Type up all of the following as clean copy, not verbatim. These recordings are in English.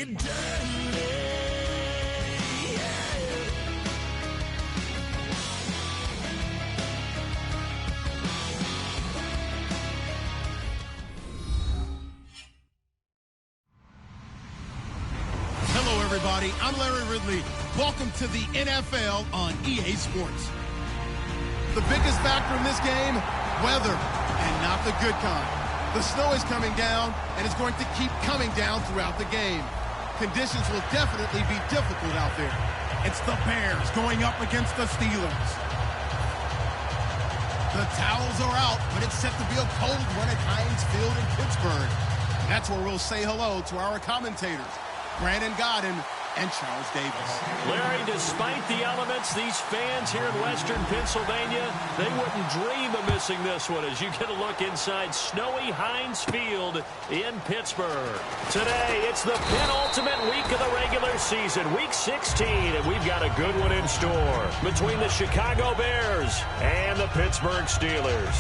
it dirty. Hello, everybody. I'm Larry Ridley. Welcome to the NFL on EA Sports. The biggest factor in this game, weather, and not the good kind. The snow is coming down, and it's going to keep coming down throughout the game. Conditions will definitely be difficult out there. It's the Bears going up against the Steelers. The towels are out, but it's set to be a cold one at Heinz Field in Pittsburgh. That's where we'll say hello to our commentators, Brandon Godden and Charles Davis. Larry, despite the elements, these fans here in Western Pennsylvania, they wouldn't dream of missing this one as you get a look inside snowy Heinz Field in Pittsburgh. Today, it's the penultimate week of the regular season, week 16, and we've got a good one in store between the Chicago Bears and the Pittsburgh Steelers.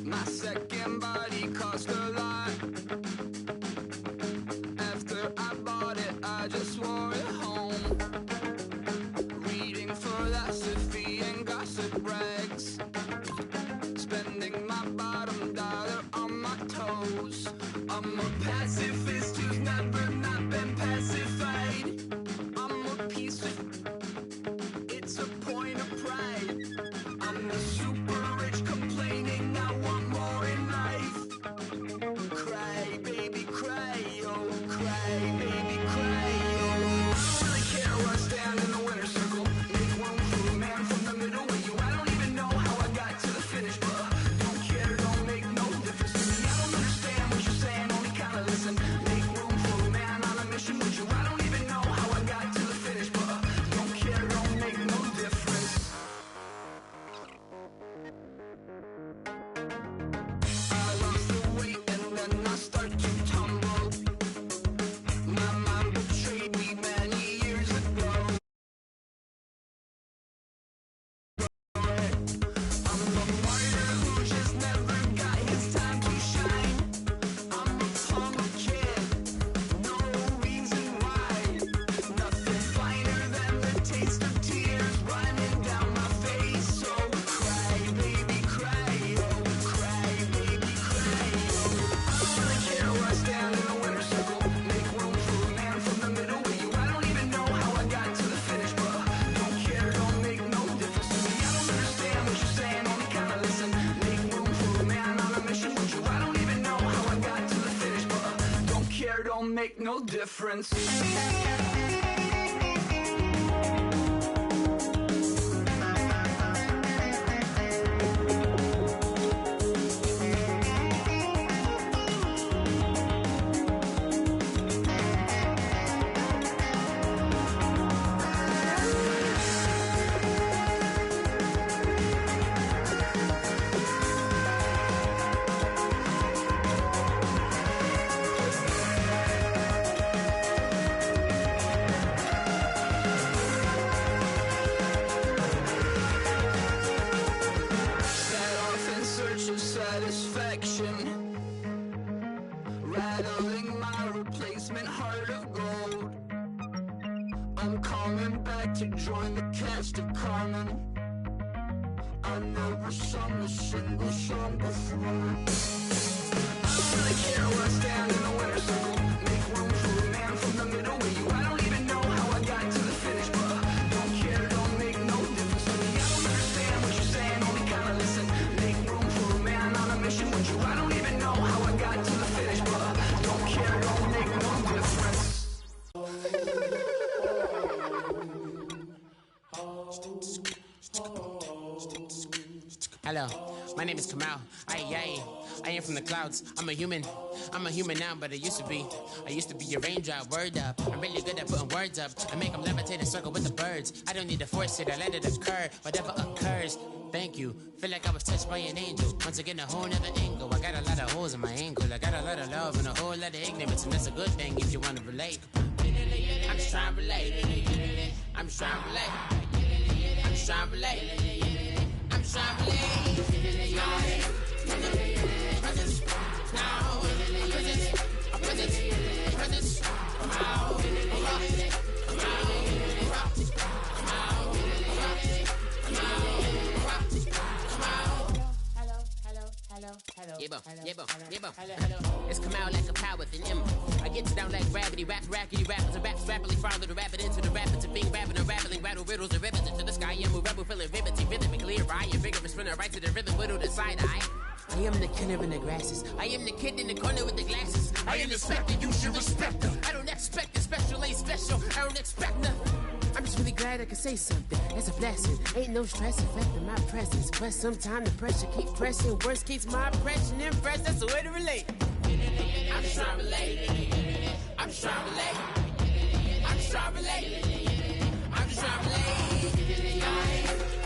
My second body cost a lot. After I bought it, I just wore it home. Reading philosophy and gossip rags. Spending my bottom dollar on my toes. I'm a pacifist who's never not been pacified. I'm a piece of... It's a point of pride. I'm the super rich complaining I want more in life. Cry, baby, cry, oh, cry, baby, cry, oh. I don't really care where I stand in the winner's circle. Make room for a man from the middle with you. I don't even know how I got to the finish, but don't care, don't make no difference to me. I don't understand what you're saying, only kinda listen. Make room care, don't make no difference. Rattling my replacement heart of gold. I'm coming back to join the cast of Carmen. I never sung a single song before. I don't really care where I stand in the winner's circle. Make room for a man from the middle with you. I don't even know how I got to the finish, but don't care, don't make no difference to me. I don't understand what you're saying, only kinda listen. Make room for a man on a mission with you. I don't even know how I got to the finish, but don't care, don't make no difference. Hello, my name is Kamal. I am from the clouds. I'm a human now, but I used to be a raindrop, word up. I'm really good at putting words up. I make them levitate and circle with the birds. I don't need to force it, I let it occur, whatever occurs. Thank you, feel like I was touched by an angel. Once again, a whole nother angle. I got a lot of holes in my angle. I got a lot of love and a whole lot of ignorance, and that's a good thing if you want to relate. I'm just trying to relate. I'm just trying to relate. I'm just trying to relate. I'm just trying to relate. Presence, now, presence, come out, It's come out like a power with an M. I get down like gravity, rackety rappers and raps rapidly follow the rapid into the rapids of being rapping and rattling, rattle riddles and rivets into the sky. I'm a rebel feeling riveting, rhythmically clear. I am vigorous, spinner right to the rhythm, whittle the side eye. I am the killer in the grasses. I am the kid in the corner with the glasses. I am the spectre, you should respect her. I don't expect a special, ain't special. I don't expect nothing. I'm just really glad I can say something. That's a blessing. Ain't no stress affecting my presence. But sometimes the pressure keeps pressing. Worst keeps my impression impressed. That's the way to relate. I'm just trying to relate. I'm just trying to relate. I'm just trying to relate. I'm just trying to relate.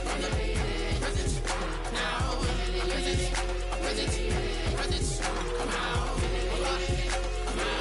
From the presence now. Presence, come out. Come out.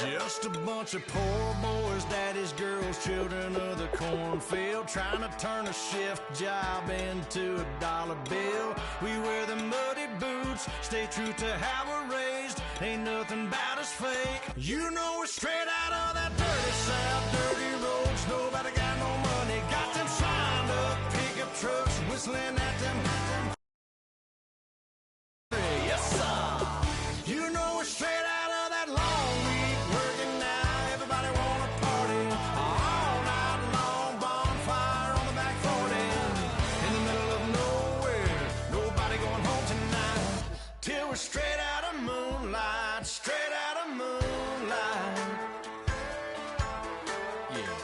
Just a bunch of poor boys, daddies, girls, children of the cornfield, trying to turn a shift job into a dollar bill. We wear the muddy boots, stay true to how we're raised. Ain't nothing about us fake. You know we're straight out of that dirty south, dirty roads. Nobody got no money, got them signed up pickup trucks, whistling at them. Yes, sir. You know we're straight out. Straight out of moonlight, straight out of moonlight. Yeah.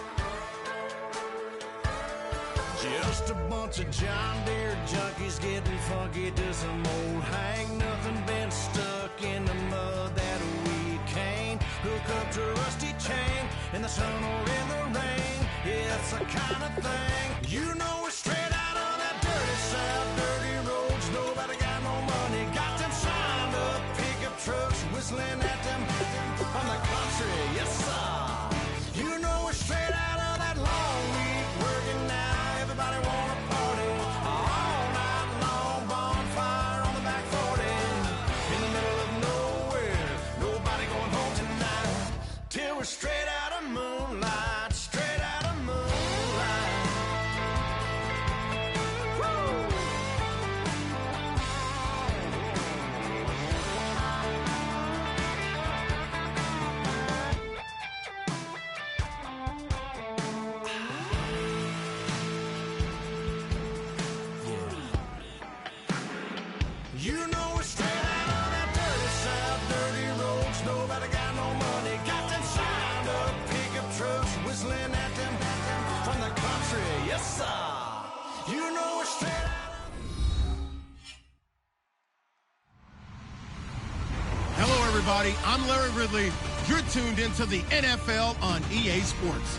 Just a bunch of John Deere junkies getting funky to some old hang. Nothing been stuck in the mud that we can't hook up to a rusty chain in the sun or in the rain. Yeah, it's the kind of thing. You know we're straight out of that dirty south, dirty roads. Nobody got no money, got them signed up pickup trucks, whistling at them on the country. Yes, sir. You know we're straight out of that long week working now. Everybody wanna party all night long. Bonfire on the back 40 in the middle of nowhere. Nobody going home tonight till we're straight out of moonlight. Straight out of moonlight. Woo! everybody. I'm Larry Ridley. You're tuned into the NFL on EA Sports.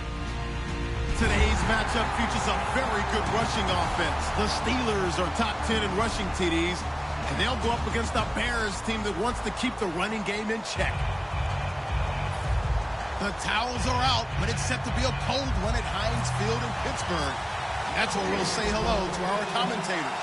Today's matchup features a very good rushing offense. The Steelers are top 10 in rushing TDs, and they'll go up against the Bears team that wants to keep the running game in check. The towels are out, but it's set to be a cold one at Heinz Field in Pittsburgh. That's where we'll say hello to our commentators,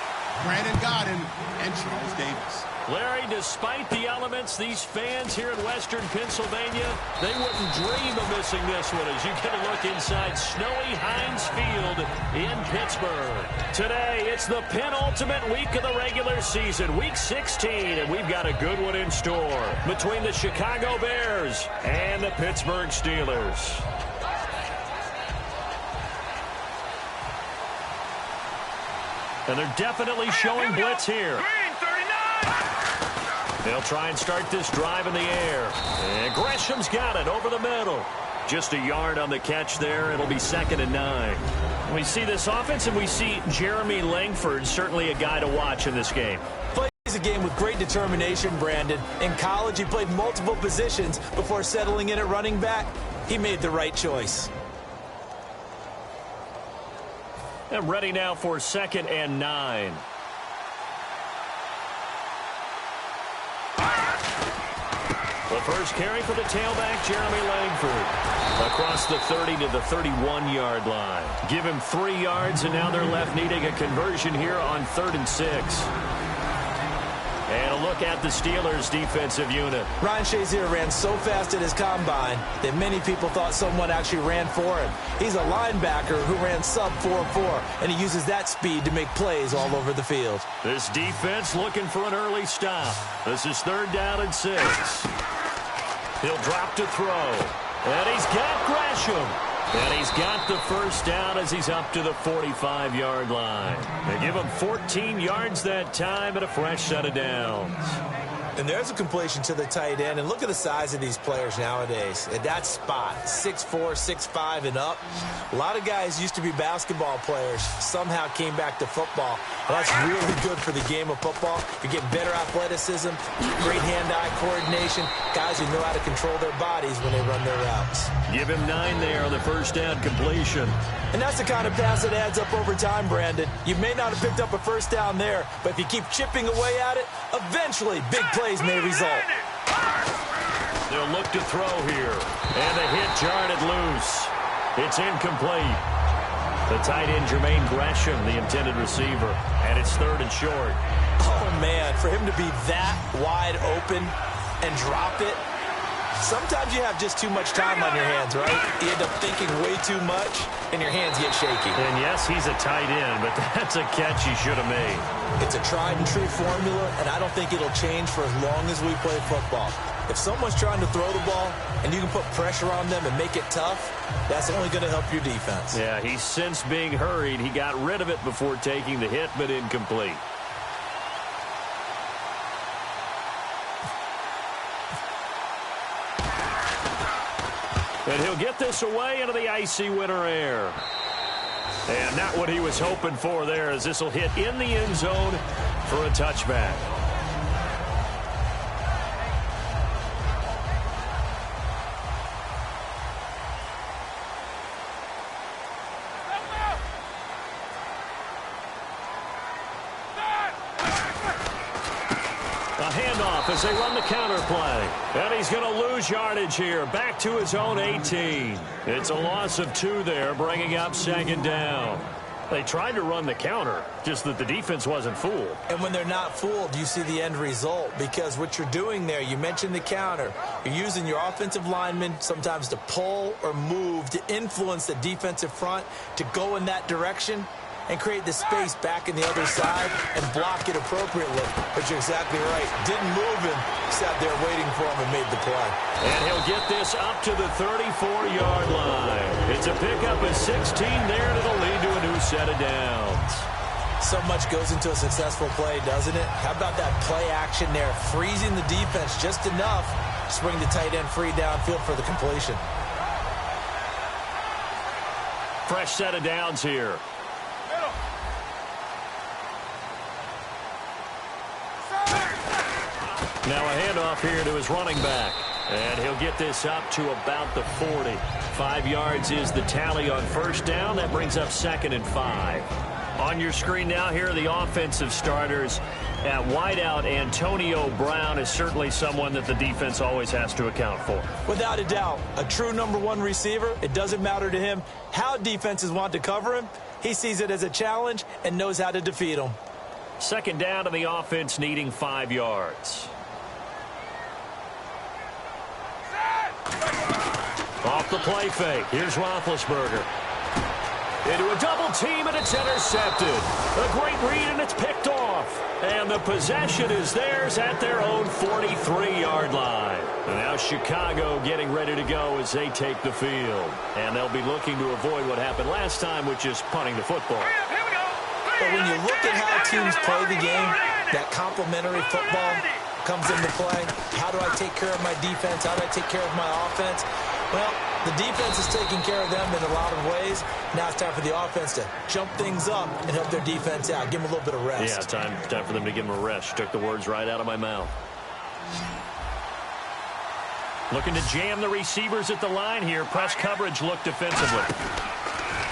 Brandon Godden and Charles Davis. Larry, despite the elements, these fans here in Western Pennsylvania, they wouldn't dream of missing this one as you get a look inside snowy Heinz Field in Pittsburgh. Today, it's the penultimate week of the regular season, week 16, and we've got a good one in store between the Chicago Bears and the Pittsburgh Steelers. And they're definitely showing blitz here. They'll try and start this drive in the air. And Gresham's got it over the middle. Just a yard on the catch there. It'll be 2nd and 9. We see this offense, and we see Jeremy Langford, certainly a guy to watch in this game. Plays a game with great determination, Brandon. In college, he played multiple positions before settling in at running back. He made the right choice. And ready now for 2nd and 9. The first carry for the tailback, Jeremy Langford. Across the 30 to the 31-yard line. Give him 3 yards, and now they're left needing a conversion here on 3rd and 6. And a look at the Steelers' defensive unit. Ryan Shazier ran so fast at his combine that many people thought someone actually ran for him. He's a linebacker who ran sub 4.4, and he uses that speed to make plays all over the field. This defense looking for an early stop. This is 3rd down and 6. He'll drop to throw. And he's got Gresham. And he's got the first down as he's up to the 45-yard line. They give him 14 yards that time and a fresh set of downs. And there's a completion to the tight end. And look at the size of these players nowadays. At that spot, 6'4", 6'5", and up. A lot of guys used to be basketball players. Somehow came back to football. And that's really good for the game of football. You get better athleticism, great hand-eye coordination. Guys who know how to control their bodies when they run their routes. Give him 9 there on the first down completion. And that's the kind of pass that adds up over time, Brandon. You may not have picked up a first down there, but if you keep chipping away at it, eventually big plays may result. They'll look to throw here. And the hit jarred it loose. It's incomplete. The tight end, Jermaine Gresham, the intended receiver. And it's 3rd and short. Oh, man, for him to be that wide open and drop it. Sometimes you have just too much time on your hands, right? You end up thinking way too much, and your hands get shaky. And yes, he's a tight end, but that's a catch he should have made. It's a tried-and-true formula, and I don't think it'll change for as long as we play football. If someone's trying to throw the ball, and you can put pressure on them and make it tough, that's only going to help your defense. Yeah, he's since being hurried. He got rid of it before taking the hit, but incomplete. And he'll get this away into the icy winter air. And not what he was hoping for there, as this will hit in the end zone for a touchback. A handoff as they run the counter play. And he's going to lose yardage here. Back to his own 18. It's a loss of 2 there, bringing up 2nd down. They tried to run the counter, just that the defense wasn't fooled. And when they're not fooled, you see the end result. Because what you're doing there, you mentioned the counter. You're using your offensive linemen sometimes to pull or move to influence the defensive front to go in that direction and create the space back in the other side and block it appropriately. But you're exactly right. Didn't move him, sat there waiting for him and made the play. And he'll get this up to the 34-yard line. It's a pickup of 16 there, and it'll lead to a new set of downs. So much goes into a successful play, doesn't it? How about that play action there, freezing the defense just enough to swing the tight end free downfield for the completion. Fresh set of downs here. Now a handoff here to his running back. And he'll get this up to about the 40. 5 yards is the tally on first down. That brings up 2nd and 5. On your screen now, here are the offensive starters. At wideout, Antonio Brown is certainly someone that the defense always has to account for. Without a doubt, a true #1 receiver. It doesn't matter to him how defenses want to cover him. He sees it as a challenge and knows how to defeat them. 2nd down to the offense, needing 5 yards. Off the play fake. Here's Roethlisberger. Into a double team, and it's intercepted. A great read, and it's picked off. And the possession is theirs at their own 43-yard line. And now Chicago getting ready to go as they take the field. And they'll be looking to avoid what happened last time, which is punting the football. But when you look at how teams play the game, that complementary football comes into play. How do I take care of my defense? How do I take care of my offense? Well, the defense is taking care of them in a lot of ways. Now it's time for the offense to jump things up and help their defense out. Give them a little bit of rest. Yeah, time for them to give them a rest. Took the words right out of my mouth. Looking to jam the receivers at the line here. Press coverage look defensively.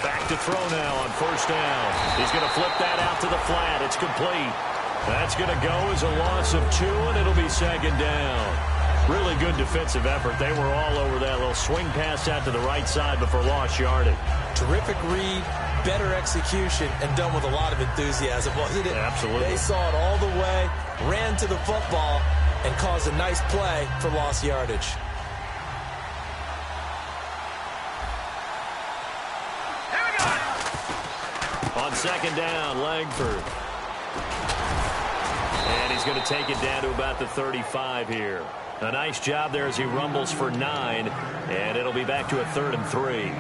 Back to throw now on first down. He's going to flip that out to the flat. It's complete. That's going to go as a loss of 2, and it'll be 2nd down. Really good defensive effort. They were all over that little swing pass out to the right side before lost yardage. Terrific read, better execution, and done with a lot of enthusiasm, wasn't it? Absolutely. They saw it all the way, ran to the football, and caused a nice play for lost yardage. On 2nd down, Langford. And he's going to take it down to about the 35 here. A nice job there as he rumbles for 9, and it'll be back to a 3rd and 3.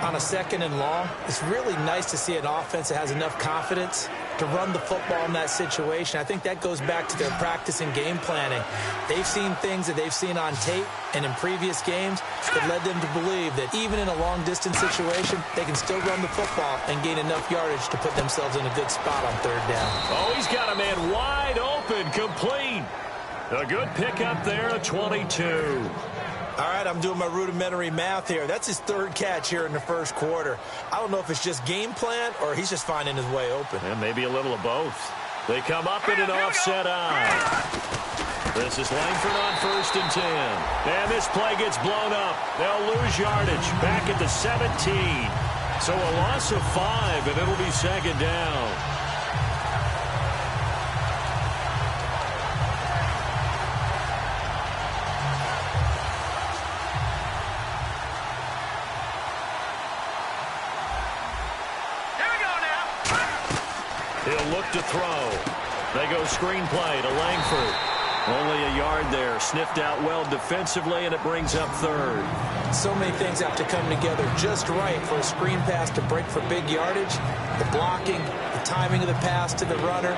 On a 2nd and long, it's really nice to see an offense that has enough confidence to run the football in that situation. I think that goes back to their practice and game planning. They've seen things that they've seen on tape and in previous games that led them to believe that even in a long-distance situation, they can still run the football and gain enough yardage to put themselves in a good spot on 3rd down. Oh, he's got a man wide open, complete. A good pickup there at 22. All right, I'm doing my rudimentary math here. That's his 3rd catch here in the 1st quarter. I don't know if it's just game plan or he's just finding his way open. And maybe a little of both. They come up in an offset eye. This is Langford on 1st and 10. And this play gets blown up. They'll lose yardage back at the 17. So a loss of 5, and it'll be 2nd down. He'll look to throw. They go screenplay to Langford. Only a yard there. Sniffed out well defensively, and it brings up 3rd. So many things have to come together just right for a screen pass to break for big yardage. The blocking, the timing of the pass to the runner,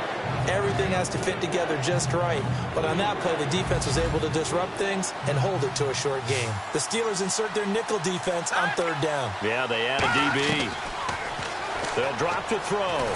everything has to fit together just right. But on that play, the defense was able to disrupt things and hold it to a short game. The Steelers insert their nickel defense on 3rd down. Yeah, they add a DB. They'll drop to throw.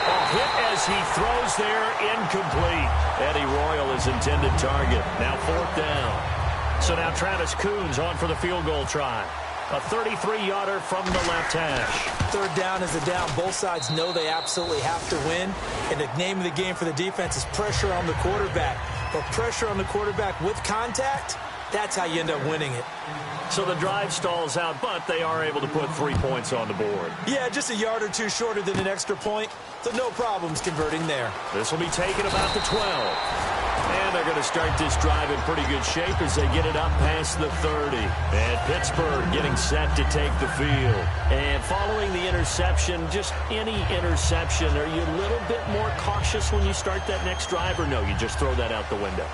A hit as he throws there, incomplete. Eddie Royal is intended target. Now 4th down. So now Travis Coons on for the field goal try. A 33-yarder from the left hash. 3rd down is a down. Both sides know they absolutely have to win. And the name of the game for the defense is pressure on the quarterback. But pressure on the quarterback with contact, that's how you end up winning it. So the drive stalls out, but they are able to put 3 points on the board. Yeah, just a yard or 2 shorter than an extra point, so no problems converting there. This will be taken about the 12. And they're going to start this drive in pretty good shape as they get it up past the 30. And Pittsburgh getting set to take the field. And following the interception, just any interception, are you a little bit more cautious when you start that next drive, or no, you just throw that out the window?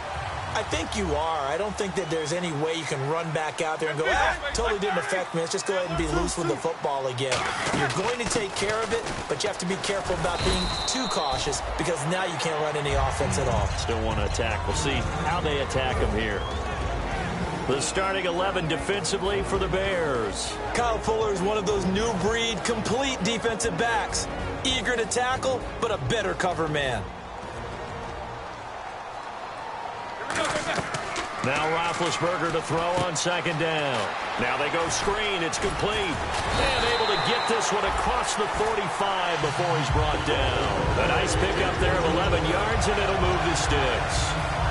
I think you are. I don't think that there's any way you can run back out there and go, totally didn't affect me. Let's just go ahead and be loose with the football again. You're going to take care of it, but you have to be careful about being too cautious because now you can't run any offense at all. Still want to attack. We'll see how they attack them here. The starting 11 defensively for the Bears. Kyle Fuller is one of those new breed, complete defensive backs. Eager to tackle, but a better cover man. Now Roethlisberger to throw on second down. Now they go screen. It's complete. And able to get this one across the 45 before he's brought down. A nice pickup there of 11 yards, and it'll move the sticks.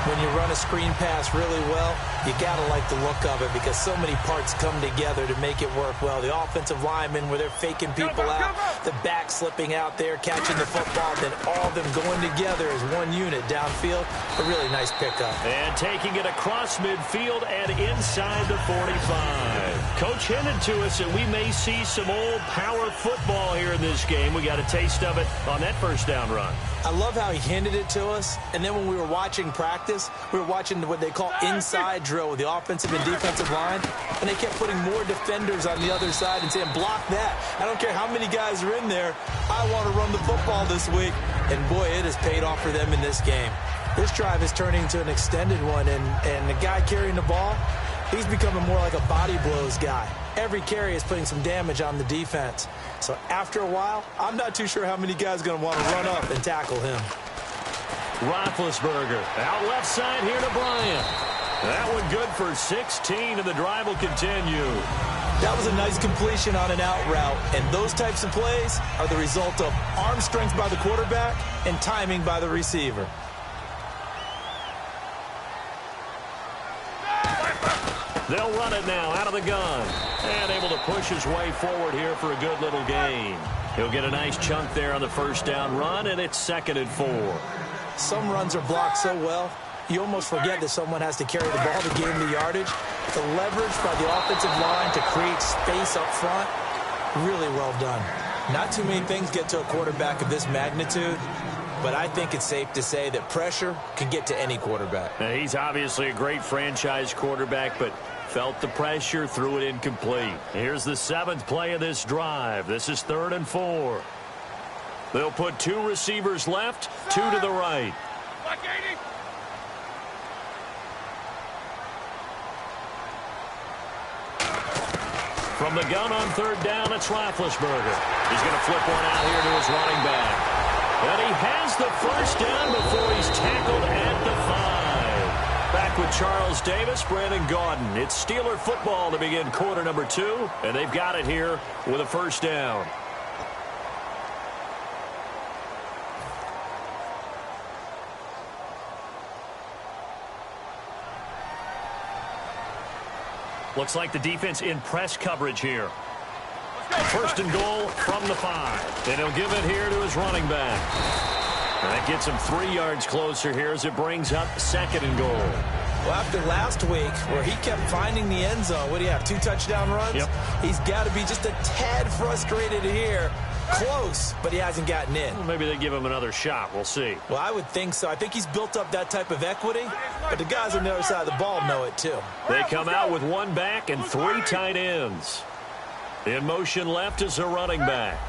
When you run a screen pass really well, you got to like the look of it because so many parts come together to make it work well. The offensive linemen, where they're faking people out, the back slipping out there, catching the football, then all of them going together as one unit downfield. A really nice pickup. And taking it across midfield and inside the 45. Coach hinted to us that we may see some old power football here in this game. We got a taste of it on that first down run. I love how he hinted it to us, and then when we were watching practice, we were watching what they call inside drill with the offensive and defensive line, and they kept putting more defenders on the other side and saying, block that. I don't care how many guys are in there. I want to run the football this week, and boy, it has paid off for them in this game. This drive is turning into an extended one, and the guy carrying the ball, he's becoming more like a body blows guy. Every carry is putting some damage on the defense. So after a while, I'm not too sure how many guys are going to want to run up and tackle him. Roethlisberger out left side here to Bryant. That one good for 16, and the drive will continue. That was a nice completion on an out route, and those types of plays are the result of arm strength by the quarterback and timing by the receiver. They'll run it now out of the gun. And able to push his way forward here for a good little gain. He'll get a nice chunk there on the first down run, and it's 2nd and 4. Some runs are blocked so well, you almost forget that someone has to carry the ball to gain the yardage. The leverage by the offensive line to create space up front, really well done. Not too many things get to a quarterback of this magnitude, but I think it's safe to say that pressure can get to any quarterback. Now, he's obviously a great franchise quarterback, but felt the pressure, threw it incomplete. Here's the 7th play of this drive. This is 3rd and 4. They'll put 2 receivers left, 2 to the right. From the gun on 3rd down, it's Roethlisberger. He's going to flip one out here to his running back. And he has the first down before he's tackled at the 5. Back with Charles Davis, Brandon Gaudin. It's Steeler football to begin quarter number 2, and they've got it here with a first down. Looks like the defense in press coverage here. 1st and goal from the 5. And he'll give it here to his running back. And that gets him 3 yards closer here as it brings up 2nd and goal. Well, after last week where he kept finding the end zone, what do you have, 2 touchdown runs? Yep. He's got to be just a tad frustrated here. Close, but he hasn't gotten in. Well, maybe they give him another shot. We'll see. Well, I would think so. I think he's built up that type of equity, but the guys on the other side of the ball know it too. They come out with 1 back and 3 tight ends. In motion left is a running back.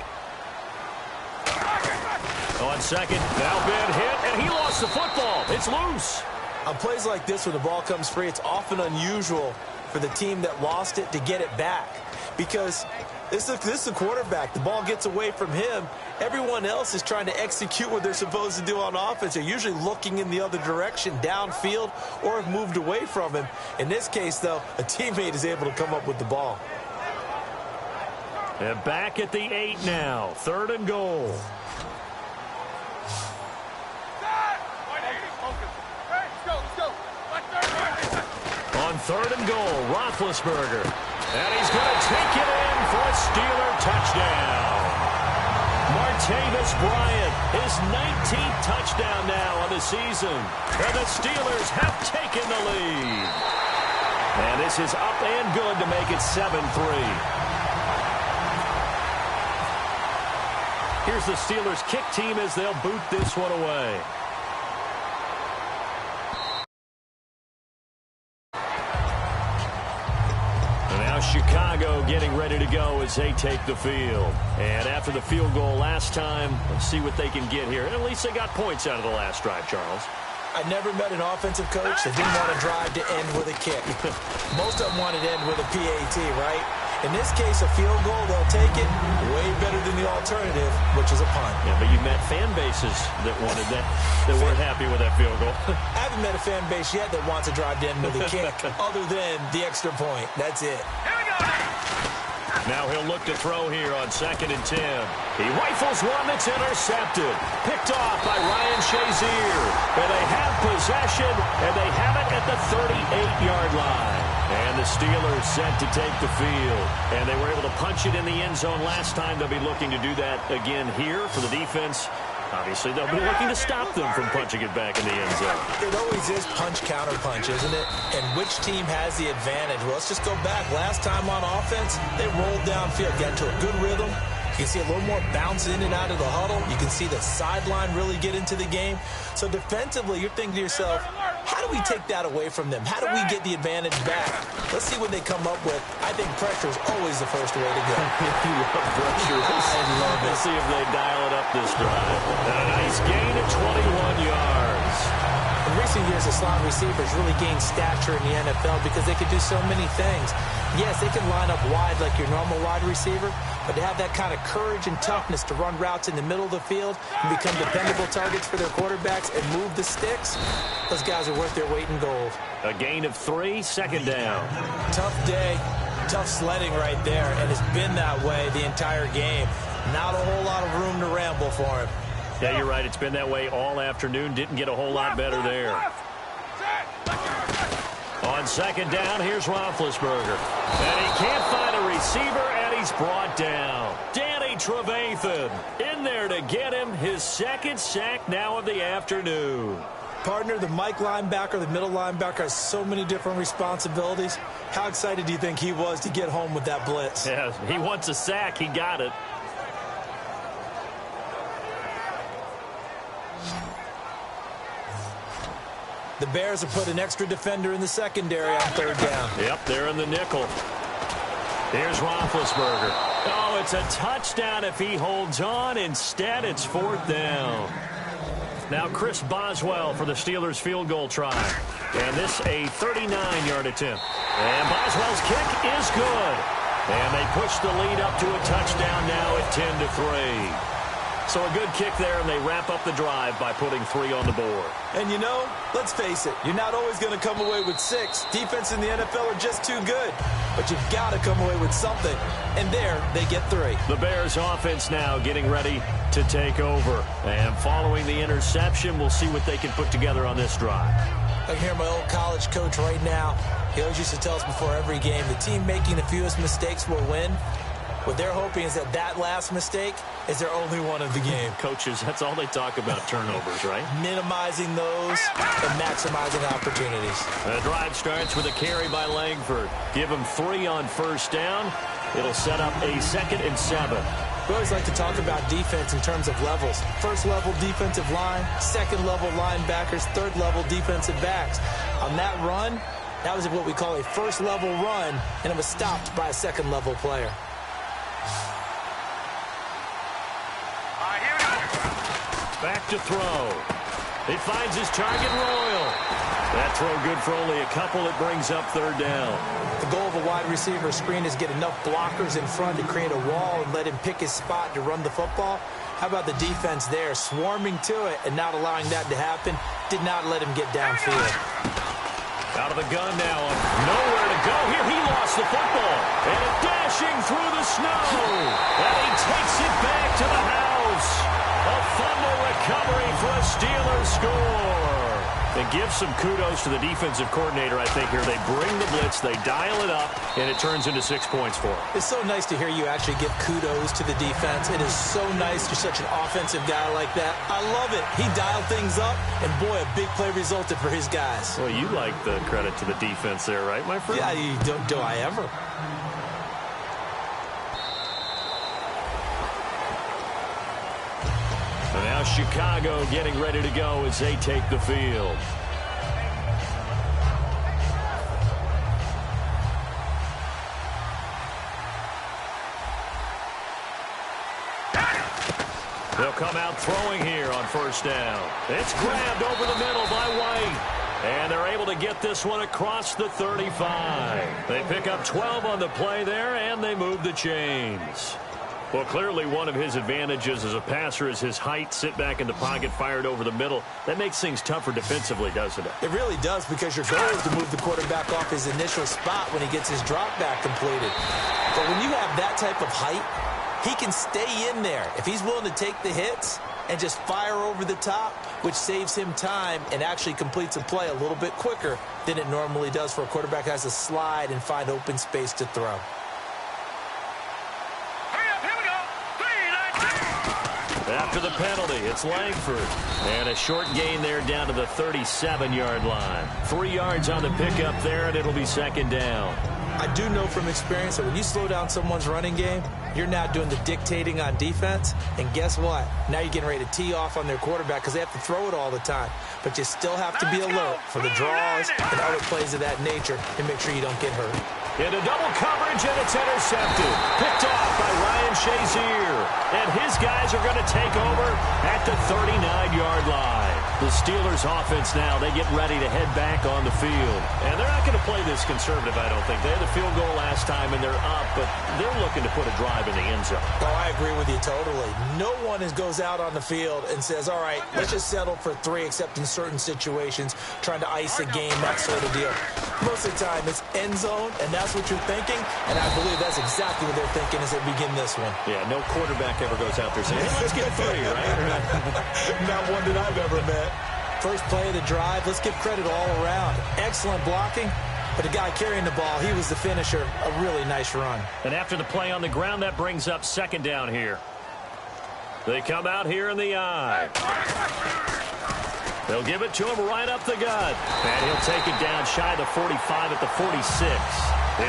On second, now been hit, and he lost the football. It's loose. On plays like this, when the ball comes free, it's often unusual for the team that lost it to get it back because this is a quarterback. The ball gets away from him. Everyone else is trying to execute what they're supposed to do on offense. They're usually looking in the other direction, downfield, or have moved away from him. In this case, though, a teammate is able to come up with the ball. And back at the 8 now. 3rd and goal. On 3rd and goal, Roethlisberger. And he's going to take it in for a Steeler touchdown. Martavis Bryant, his 19th touchdown now on the season. And the Steelers have taken the lead. And this is up and good to make it 7-3. Here's the Steelers kick team as they'll boot this one away. And now Chicago getting ready to go as they take the field. And after the field goal last time, let's see what they can get here. And at least they got points out of the last drive, Charles. I never met an offensive coach that didn't want to drive to end with a kick. Most of them wanted to end with a PAT, right? In this case, a field goal, they'll take it way better than the alternative, which is a punt. Yeah, but you met fan bases that wanted that weren't happy with that field goal. I haven't met a fan base yet that wants to drive down with a kick other than the extra point. That's it. Now he'll look to throw here on 2nd and 10. He rifles one that's intercepted. Picked off by Ryan Shazier. And they have possession, and they have it at the 38-yard line. And the Steelers set to take the field. And they were able to punch it in the end zone last time. They'll be looking to do that again here for the defense. Obviously, they'll be looking to stop them from punching it back in the end zone. It always is punch-counter-punch, isn't it? And which team has the advantage? Well, let's just go back. Last time on offense, they rolled downfield, got into a good rhythm. You can see a little more bounce in and out of the huddle. You can see the sideline really get into the game. So defensively, you're thinking to yourself, how do we take that away from them? How do we get the advantage back? Let's see what they come up with. I think pressure is always the first way to go. You love pressure. I love it. Let's see if they dial it up this drive. And a nice gain of 21 yards. In recent years, the slot receivers really gained stature in the NFL because they could do so many things. Yes, they can line up wide like your normal wide receiver, but to have that kind of courage and toughness to run routes in the middle of the field and become dependable targets for their quarterbacks and move the sticks, those guys are worth their weight in gold. A gain of 3, 2nd down. Tough day, tough sledding right there, and it's been that way the entire game. Not a whole lot of room to ramble for him. Yeah, you're right. It's been that way all afternoon. Didn't get a whole lot better there. On 2nd down, here's Roethlisberger. And he can't find a receiver, and he's brought down. Danny Trevathan in there to get him his 2nd sack now of the afternoon. Partner, the Mike linebacker, the middle linebacker, has so many different responsibilities. How excited do you think he was to get home with that blitz? Yeah, he wants a sack. He got it. The Bears have put an extra defender in the secondary on 3rd down. Yep, they're in the nickel. Here's Roethlisberger. Oh, it's a touchdown if he holds on. Instead, it's 4th down. Now Chris Boswell for the Steelers field goal try. And this a 39-yard attempt. And Boswell's kick is good. And they push the lead up to a touchdown now at 10-3. So a good kick there, and they wrap up the drive by putting 3 on the board. And you know, let's face it, you're not always going to come away with 6. Defense in the NFL are just too good. But you've got to come away with something. And there, they get 3. The Bears offense now getting ready to take over. And following the interception, we'll see what they can put together on this drive. I can hear my old college coach right now. He always used to tell us before every game, the team making the fewest mistakes will win. What they're hoping is that that last mistake is their only one of the game. Coaches, that's all they talk about, turnovers, right? Minimizing those and maximizing opportunities. The drive starts with a carry by Langford. Give him 3 on 1st down. It'll set up a 2nd and 7. We always like to talk about defense in terms of levels. 1st level defensive line, 2nd level linebackers, 3rd level defensive backs. On that run, that was what we call a 1st level run, and it was stopped by a 2nd level player. Back to throw. He finds his target, Royal. That throw good for only a couple. It brings up 3rd down. The goal of a wide receiver screen is get enough blockers in front to create a wall and let him pick his spot to run the football. How about the defense there, swarming to it and not allowing that to happen? Did not let him get downfield. Out of the gun now. Nowhere to go. Here he lost the football. And a dashing through the snow. And he takes it back to the house. A fumble recovery for a Steelers score. And give some kudos to the defensive coordinator, I think, here. They bring the blitz, they dial it up, and it turns into 6 points for them. It's so nice to hear you actually give kudos to the defense. It is so nice. You're such an offensive guy like that. I love it. He dialed things up, and boy, a big play resulted for his guys. Well, you like the credit to the defense there, right, my friend? Yeah, do I ever? And now Chicago getting ready to go as they take the field. They'll come out throwing here on 1st down. It's grabbed over the middle by White. And they're able to get this one across the 35. They pick up 12 on the play there, and they move the chains. Well, clearly one of his advantages as a passer is his height. Sit back in the pocket, fired over the middle. That makes things tougher defensively, doesn't it? It really does, because your goal is to move the quarterback off his initial spot when he gets his drop back completed. But when you have that type of height, he can stay in there if he's willing to take the hits and just fire over the top, which saves him time and actually completes a play a little bit quicker than it normally does for a quarterback who has to slide and find open space to throw. After the penalty, it's Langford. And a short gain there down to the 37-yard line. 3 yards on the pickup there, and it'll be second down. I do know from experience that when you slow down someone's running game, you're now doing the dictating on defense. And guess what? Now you're getting ready to tee off on their quarterback because they have to throw it all the time. But you still have to be alert for the draws and other plays of that nature and make sure you don't get hurt. Into double coverage, and it's intercepted. Picked off by Ryan Shazier. And his guys are going to take over at the 39-yard line. The Steelers' offense now, they get ready to head back on the field. And they're not going to play this conservative, I don't think. They had the field goal last time, and they're up, but they're looking to put a drive in the end zone. Oh, I agree with you totally. No one goes out on the field and says, all right, let's just settle for 3, except in certain situations, trying to ice a game, that sort of deal. Most of the time, it's end zone, and that's what you're thinking, and I believe that's exactly what they're thinking as they begin this one. Yeah, no quarterback ever goes out there saying, hey, let's get 3, right? Not one that I've ever met. First play of the drive, let's give credit all around. Excellent blocking, but the guy carrying the ball, he was the finisher. A really nice run. And after the play on the ground, that brings up second down here. They come out here in the eye. They'll give it to him right up the gut. And he'll take it down shy of the 45 at the 46.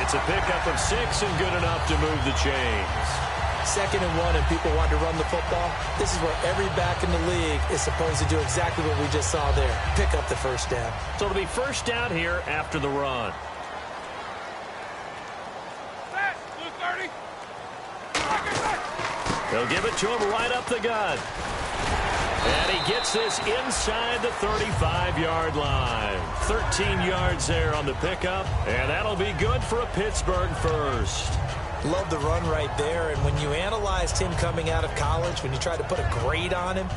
It's a pickup of 6 and good enough to move the chains. 2nd and 1 and people want to run the football. This is where every back in the league is supposed to do exactly what we just saw there. Pick up the first down. So it'll be first down here after the run. They'll give it to him right up the gut. And he gets this inside the 35-yard line. 13 yards there on the pickup. And that'll be good for a Pittsburgh first. Love the run right there. And when you analyzed him coming out of college, when you tried to put a grade on him,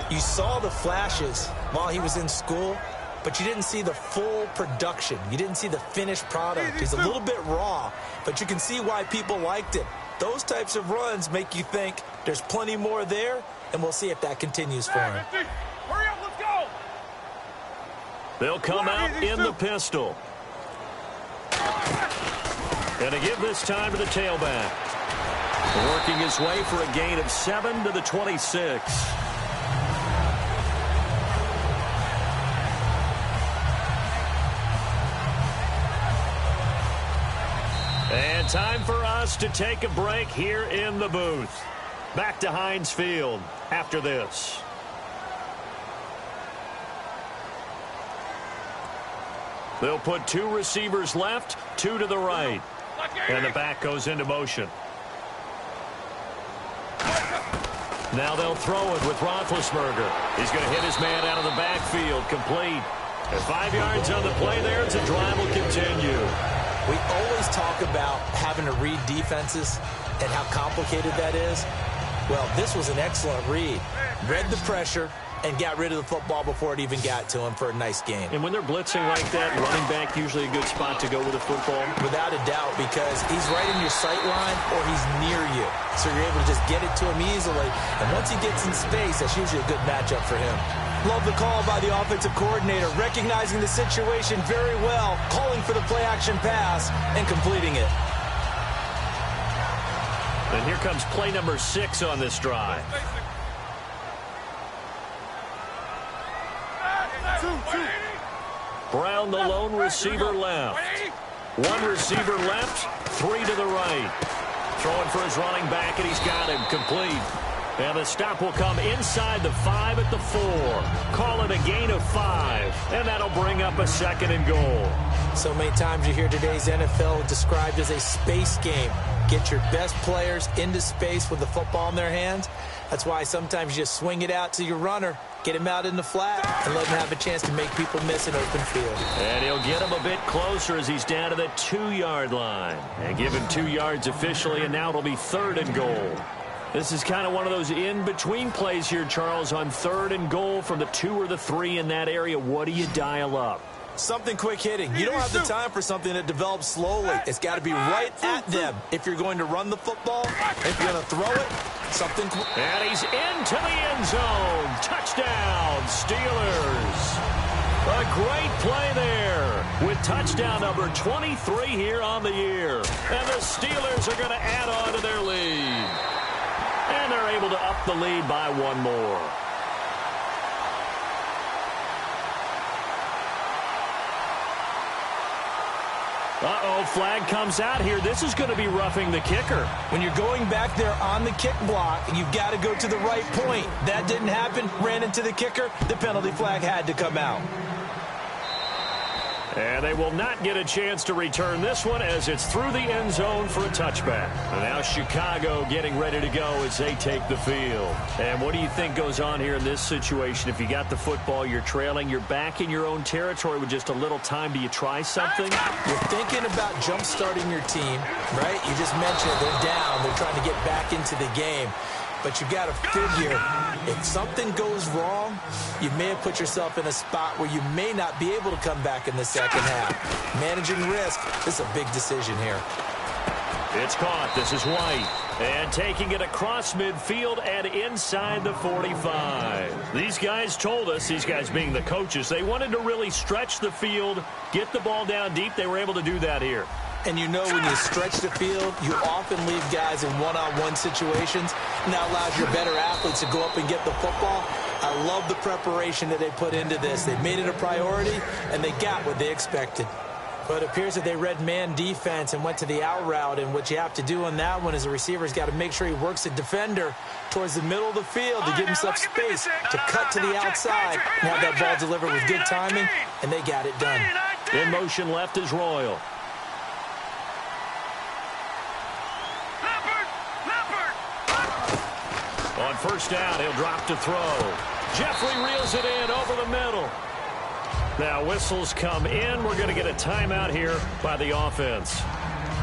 you saw the flashes while he was in school, but you didn't see the full production. You didn't see the finished product. He's a little bit raw, but you can see why people liked him. Those types of runs make you think there's plenty more there, and we'll see if that continues for him. Hurry up, let's go! They'll come out in the pistol. And to give this time to the tailback. Working his way for a gain of 7 to the 26. And time for us to take a break here in the booth. Back to Heinz Field after this. They'll put 2 receivers left, 2 to the right. And the back goes into motion. Now they'll throw it with Roethlisberger. He's going to hit his man out of the backfield, complete. And 5 yards on the play there as the drive will continue. We always talk about having to read defenses and how complicated that is. Well, this was an excellent read. Read the pressure and got rid of the football before it even got to him for a nice game. And when they're blitzing like that, running back usually a good spot to go with the football? Without a doubt, because he's right in your sight line or he's near you. So you're able to just get it to him easily. And once he gets in space, that's usually a good matchup for him. Love the call by the offensive coordinator, recognizing the situation very well, calling for the play-action pass and completing it. And here comes play number 6 on this drive. Brown, the lone receiver, left. 1 receiver left, 3 to the right. Throwing for his running back, and he's got him complete. And the stop will come inside the 5 at the 4. Call it a gain of 5, and that'll bring up a 2nd and goal. So many times you hear today's NFL described as a space game. Get your best players into space with the football in their hands, That's why sometimes you just swing it out to your runner, get him out in the flat, and let him have a chance to make people miss an open field. And he'll get him a bit closer as he's down to the 2-yard line. And give him 2 yards officially, and now it'll be 3rd and goal. This is kind of one of those in-between plays here, Charles, on 3rd and goal from the 2 or the 3 in that area. What do you dial up? Something quick hitting. You don't have the time for something that develops slowly. It's got to be right at them. If you're going to run the football, if you're going to throw it, something quick. And he's into the end zone. Touchdown, Steelers. A great play there with touchdown number 23 here on the year. And the Steelers are going to add on to their lead. And they're able to up the lead by 1 more. Uh-oh, flag comes out here. This is going to be roughing the kicker. When you're going back there on the kick block, you've got to go to the right point. That didn't happen. Ran into the kicker. The penalty flag had to come out. And they will not get a chance to return this one as it's through the end zone for a touchback. And now Chicago getting ready to go as they take the field. And what do you think goes on here in this situation? If you got the football, you're trailing, you're back in your own territory with just a little time. Do you try something? You're thinking about jump-starting your team, right? You just mentioned they're down. They're trying to get back into the game. But you've got to figure, if something goes wrong, you may have put yourself in a spot where you may not be able to come back in the second half. Managing risk, this is a big decision here. It's caught. This is White. And taking it across midfield and inside the 45. These guys told us, these guys being the coaches, they wanted to really stretch the field, get the ball down deep. They were able to do that here. And you know when you stretch the field, you often leave guys in one-on-one situations. And that allows your better athletes to go up and get the football. I love the preparation that they put into this. They made it a priority, and they got what they expected. But it appears that they read man defense and went to the out route. And what you have to do on that one is the receiver's got to make sure he works the defender towards the middle of the field to give himself space to cut to the outside and have that ball delivered with good timing, and they got it done. In motion left is Royal. On first down, he'll drop to throw. Jeffrey reels it in over the middle. Now whistles come in. We're going to get a timeout here by the offense.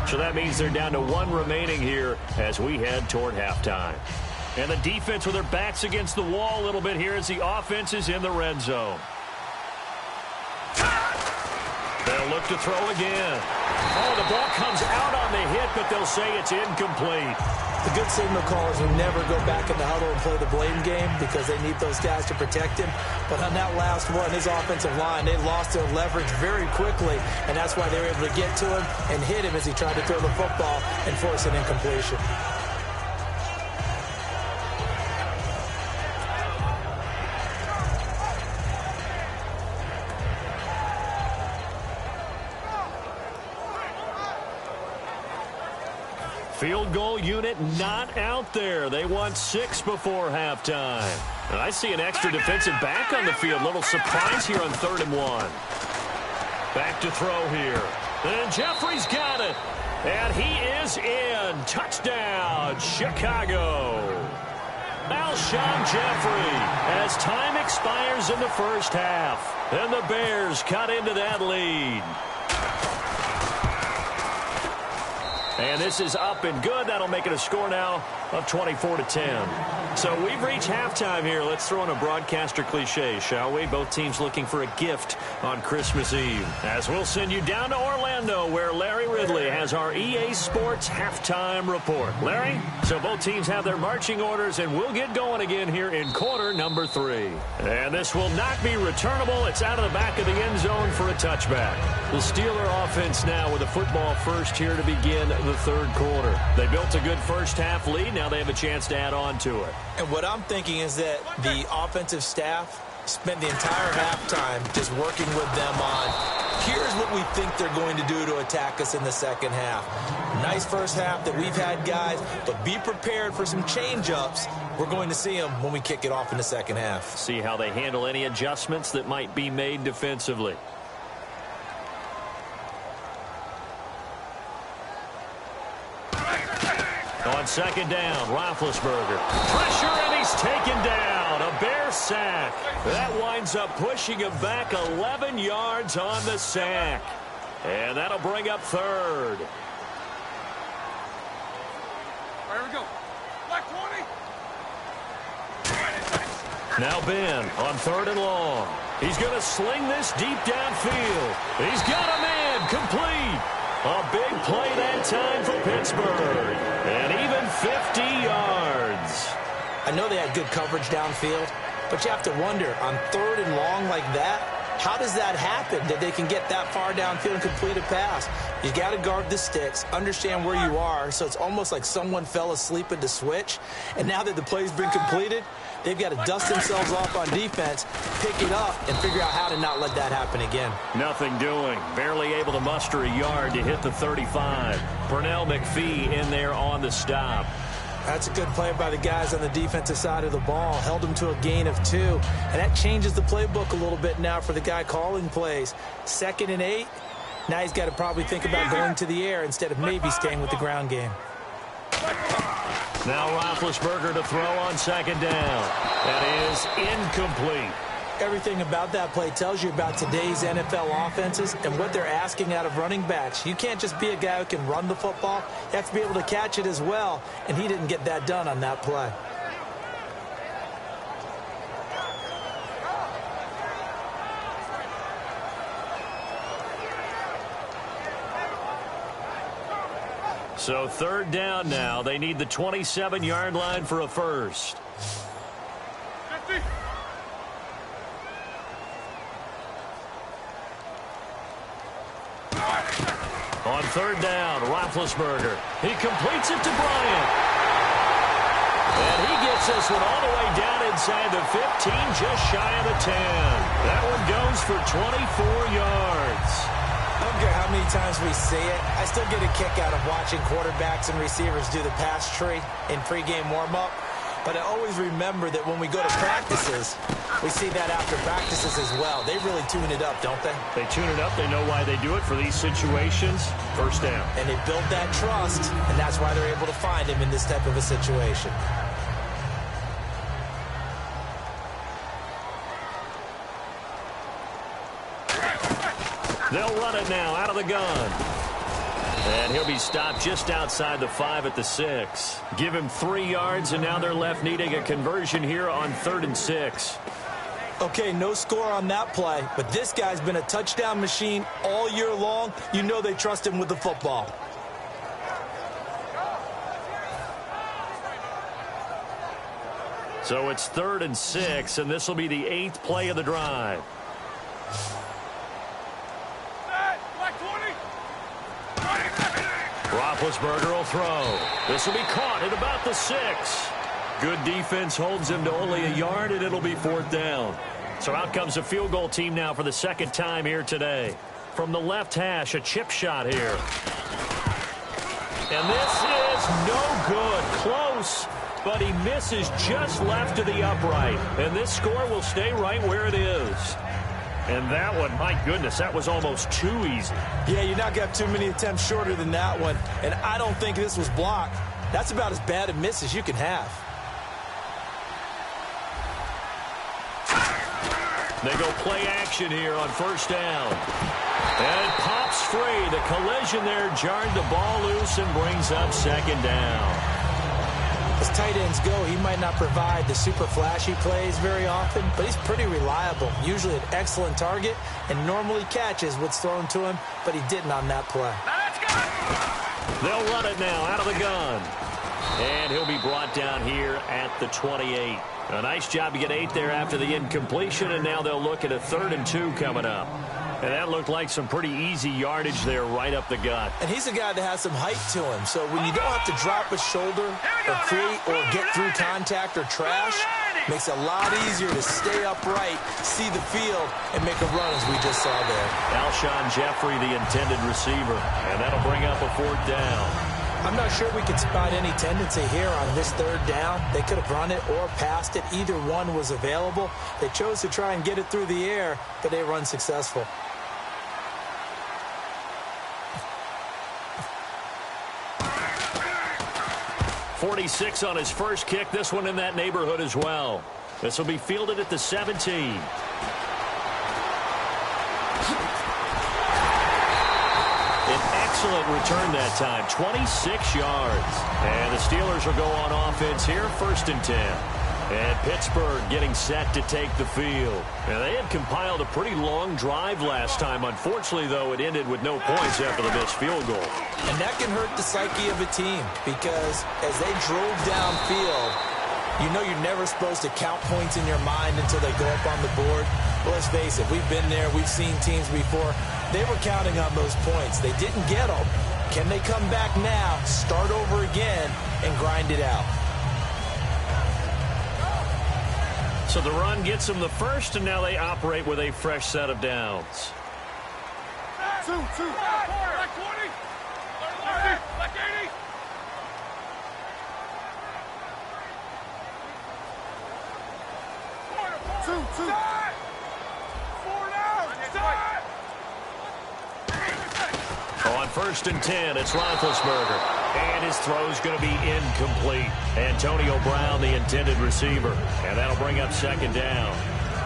So that means they're down to 1 remaining here as we head toward halftime. And the defense with their backs against the wall a little bit here as the offense is in the red zone. They'll look to throw again. Oh, the ball comes out on the hit, but they'll say it's incomplete. The good signal callers will never go back in the huddle and play the blame game because they need those guys to protect him. But on that last one, his offensive line, they lost their leverage very quickly, and that's why they were able to get to him and hit him as he tried to throw the football and force an incompletion. Field goal unit not out there. They want 6 before halftime. And I see an extra defensive back on the field. Little surprise here on 3rd and 1. Back to throw here. And Jeffrey's got it. And he is in. Touchdown, Chicago. Alshon Jeffrey as time expires in the first half. And the Bears cut into that lead. And this is up and good. That'll make it a score now of 24-10. So we've reached halftime here. Let's throw in a broadcaster cliche, shall we? Both teams looking for a gift on Christmas Eve. As we'll send you down to Orlando, where Larry Ridley has our EA Sports halftime report. Larry, so both teams have their marching orders, and we'll get going again here in quarter number 3. And this will not be returnable. It's out of the back of the end zone for a touchback. The Steeler offense now with a football first here to begin the 3rd quarter. They built a good first half lead. Now they have a chance to add on to it. And what I'm thinking is that the offensive staff spent the entire halftime just working with them on, here's what we think they're going to do to attack us in the second half. Nice first half that we've had, guys, but be prepared for some change-ups. We're going to see them when we kick it off in the second half. See how they handle any adjustments that might be made defensively. On second down, Roethlisberger. Pressure, and he's taken down. A Bear sack. That winds up pushing him back 11 yards on the sack. And that'll bring up third. All right, here we go. Black 20. Now Ben on third and long. He's going to sling this deep downfield. He's got a man complete. A big play that time for Pittsburgh. And even 50 yards. I know they had good coverage downfield, but you have to wonder, on third and long like that, how does that happen that they can get that far downfield and complete a pass? You got to guard the sticks, understand where you are, so it's almost like someone fell asleep at the switch, and now that the play's been completed, they've got to dust themselves off on defense, pick it up, and figure out how to not let that happen again. Nothing doing. Barely able to muster a yard to hit the 35. Pernell McPhee in there on the stop. That's a good play by the guys on the defensive side of the ball. Held them to a gain of 2. And that changes the playbook a little bit now for the guy calling plays. 2nd and 8. Now he's got to probably think about going to the air instead of maybe staying with the ground game. Now Roethlisberger to throw on second down. That is incomplete. Everything about that play tells you about today's NFL offenses and what they're asking out of running backs. You can't just be a guy who can run the football. You have to be able to catch it as well, and he didn't get that done on that play. So third down now. They need the 27-yard line for a first. 50. On third down, Roethlisberger. He completes it to Bryant. And he gets this one all the way down inside the 15, just shy of the 10. That one goes for 24 yards. I don't care how many times we see it. I still get a kick out of watching quarterbacks and receivers do the pass tree in pregame warm-up. But I always remember that when we go to practices, we see that after practices as well. They really tune it up, don't they? They tune it up. They know why they do it for these situations. First down. And they build that trust, and that's why they're able to find him in this type of a situation. They'll run it now out of the gun. And he'll be stopped just outside the 5 at the 6. Give him 3 yards, and now they're left needing a conversion here on 3rd and 6. Okay, no score on that play, but this guy's been a touchdown machine all year long. You know they trust him with the football. So it's 3rd and 6, and this will be the 8th play of the drive. Roethlisberger will throw. This will be caught at about the 6. Good defense holds him to only a yard, and it'll be 4th down. So out comes a field goal team now for the 2nd time here today. From the left hash, a chip shot here. And this is no good. Close, but he misses just left to the upright. And this score will stay right where it is. And that one, my goodness, that was almost too easy. Yeah, you're not going to have too many attempts shorter than that one. And I don't think this was blocked. That's about as bad a miss as you can have. They go play action here on 1st down. And it pops free. The collision there jarred the ball loose and brings up 2nd down. As tight ends go, he might not provide the super flashy plays very often, but he's pretty reliable. Usually an excellent target and normally catches what's thrown to him, but he didn't on that play. They'll run it now out of the gun. And he'll be brought down here at the 28. A nice job to get 8 there after the incompletion, and now they'll look at a 3rd and 2 coming up. And that looked like some pretty easy yardage there right up the gut. And he's a guy that has some height to him, so when you don't have to drop a shoulder or create or get through contact or trash, makes it a lot easier to stay upright, see the field, and make a run as we just saw there. Alshon Jeffrey, the intended receiver, and that'll bring up a 4th down. I'm not sure we could spot any tendency here on this 3rd down. They could have run it or passed it. Either one was available. They chose to try and get it through the air, but they were unsuccessful. 46 on his first kick. This one in that neighborhood as well. This will be fielded at the 17. An excellent return that time, 26 yards. And the Steelers will go on offense here, 1st and 10. And Pittsburgh getting set to take the field. Now, they had compiled a pretty long drive last time. Unfortunately, though, it ended with no points after the missed field goal. And that can hurt the psyche of a team because as they drove downfield, you know you're never supposed to count points in your mind until they go up on the board. Well, let's face it, we've been there. We've seen teams before. They were counting on those points. They didn't get them. Can they come back now, start over again, and grind it out? So the run gets them the first, and now they operate with a fresh set of downs. 2, 2. Like 20. Like 80. 2, 2. 4 down. On 1st and 10, it's Roethlisberger. And his throw's going to be incomplete. Antonio Brown, the intended receiver. And that'll bring up 2nd down.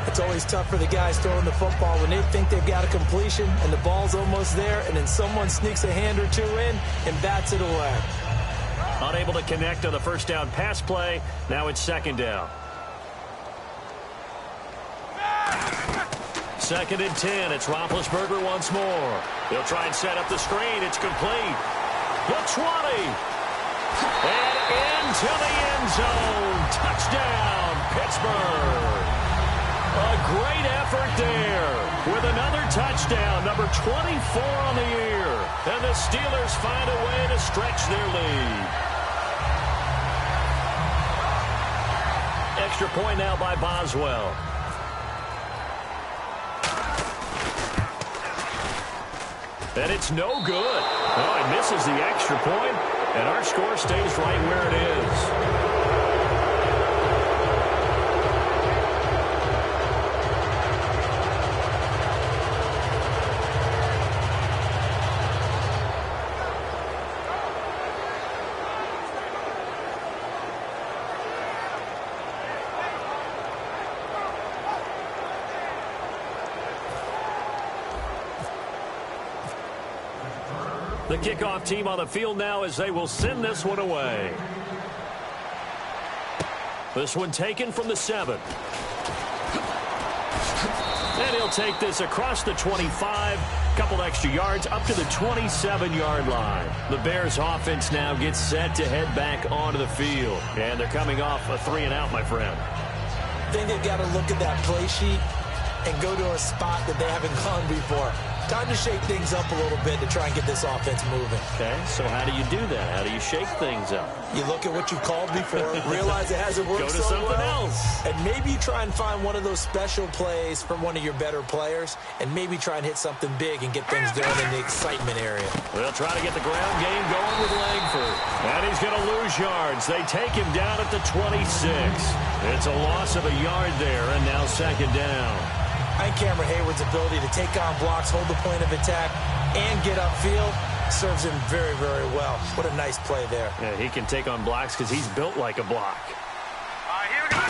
It's always tough for the guys throwing the football when they think they've got a completion and the ball's almost there, and then someone sneaks a hand or two in and bats it away. Unable to connect on the 1st down pass play. Now it's 2nd down. 2nd and 10. It's Roethlisberger once more. They'll try and set up the screen. It's complete. The 20. And into the end zone. Touchdown, Pittsburgh. A great effort there with another touchdown, number 24 on the year. And the Steelers find a way to stretch their lead. Extra point now by Boswell. And it's no good. Oh, he misses the extra point, and our score stays right where it is. The kickoff team on the field now as they will send this one away. This one taken from the 7. And he'll take this across the 25. Couple extra yards up to the 27-yard line. The Bears offense now gets set to head back onto the field. And they're coming off a 3-and-out, my friend. I think they've got to look at that play sheet and go to a spot that they haven't gone before. Time to shake things up a little bit to try and get this offense moving. Okay, so how do you do that? How do you shake things up? You look at what you've called before, realize it hasn't worked Go to so something well, else. and maybe you try and find one of those special plays from one of your better players, and maybe try and hit something big and get things going in the excitement area. They'll try to get the ground game going with Langford. And he's going to lose yards. They take him down at the 26. It's a loss of a yard there, and now 2nd down. I think Cameron Hayward's ability to take on blocks, hold the point of attack, and get upfield serves him very, very well. What a nice play there. Yeah, he can take on blocks because he's built like a block. Here we go.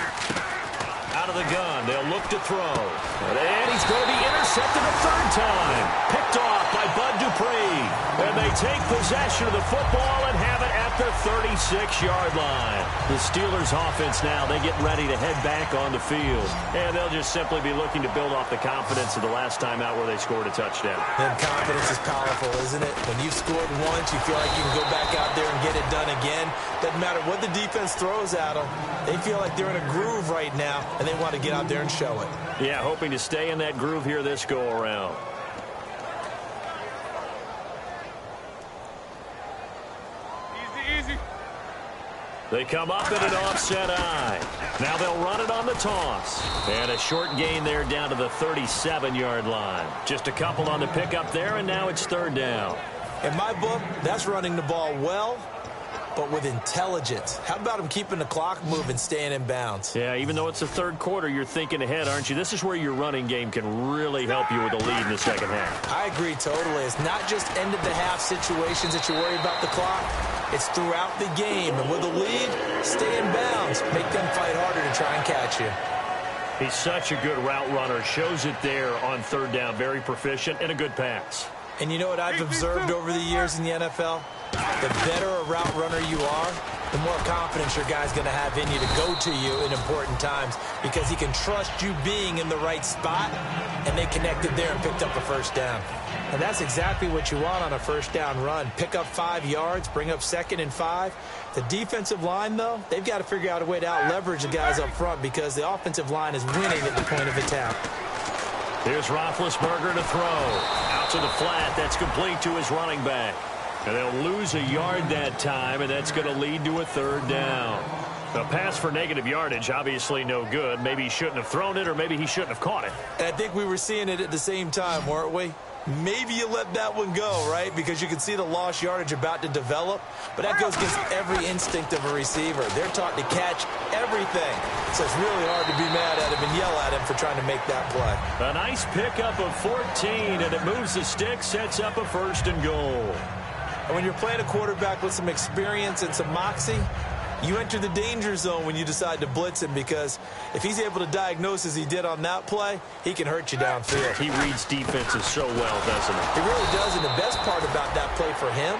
Out of the gun, they'll look to throw. And he's going to be intercepted a 3rd time. Picked off by Bud Dupree. And they take possession of the football and have it at the 36-yard line. The Steelers offense now, they get ready to head back on the field. And they'll just simply be looking to build off the confidence of the last time out where they scored a touchdown. And confidence is powerful, isn't it? When you've scored once, you feel like you can go back out there and get it done again. Doesn't matter what the defense throws at them. They feel like they're in a groove right now, and they want to get out there and show it. Yeah, hoping to stay in that groove here this go-around. Easy. They come up in an offset eye. Now they'll run it on the toss. And a short gain there down to the 37-yard line. Just a couple on the pickup there, and now it's 3rd down. In my book, that's running the ball well, but with intelligence. How about him keeping the clock moving, staying in bounds? Yeah, even though it's the 3rd quarter, you're thinking ahead, aren't you? This is where your running game can really help you with a lead in the 2nd half. I agree totally. It's not just end-of-the-half situations that you worry about the clock. It's throughout the game. And with a lead, stay in bounds. Make them fight harder to try and catch you. He's such a good route runner. Shows it there on third down. Very proficient and a good pass. And you know what I've observed over the years in the NFL? The better a route runner you are, the more confidence your guy's going to have in you to go to you in important times because he can trust you being in the right spot, and they connected there and picked up a first down. And that's exactly what you want on a first down run. Pick up 5 yards, bring up 2nd and 5. The defensive line, though, they've got to figure out a way to out-leverage the guys up front because the offensive line is winning at the point of attack. Here's Roethlisberger to throw. Out to the flat. That's complete to his running back. And they'll lose a yard that time, and that's going to lead to a third down. A pass for negative yardage, obviously no good. Maybe he shouldn't have thrown it, or maybe he shouldn't have caught it. And I think we were seeing it at the same time, weren't we? Maybe you let that one go, right? Because you can see the lost yardage about to develop. But that goes against every instinct of a receiver. They're taught to catch everything. So it's really hard to be mad at him and yell at him for trying to make that play. A nice pickup of 14, and it moves the stick, sets up a 1st and goal. And when you're playing a quarterback with some experience and some moxie, you enter the danger zone when you decide to blitz him because if he's able to diagnose as he did on that play, he can hurt you downfield. He reads defenses so well, doesn't he? He really does, and the best part about that play for him,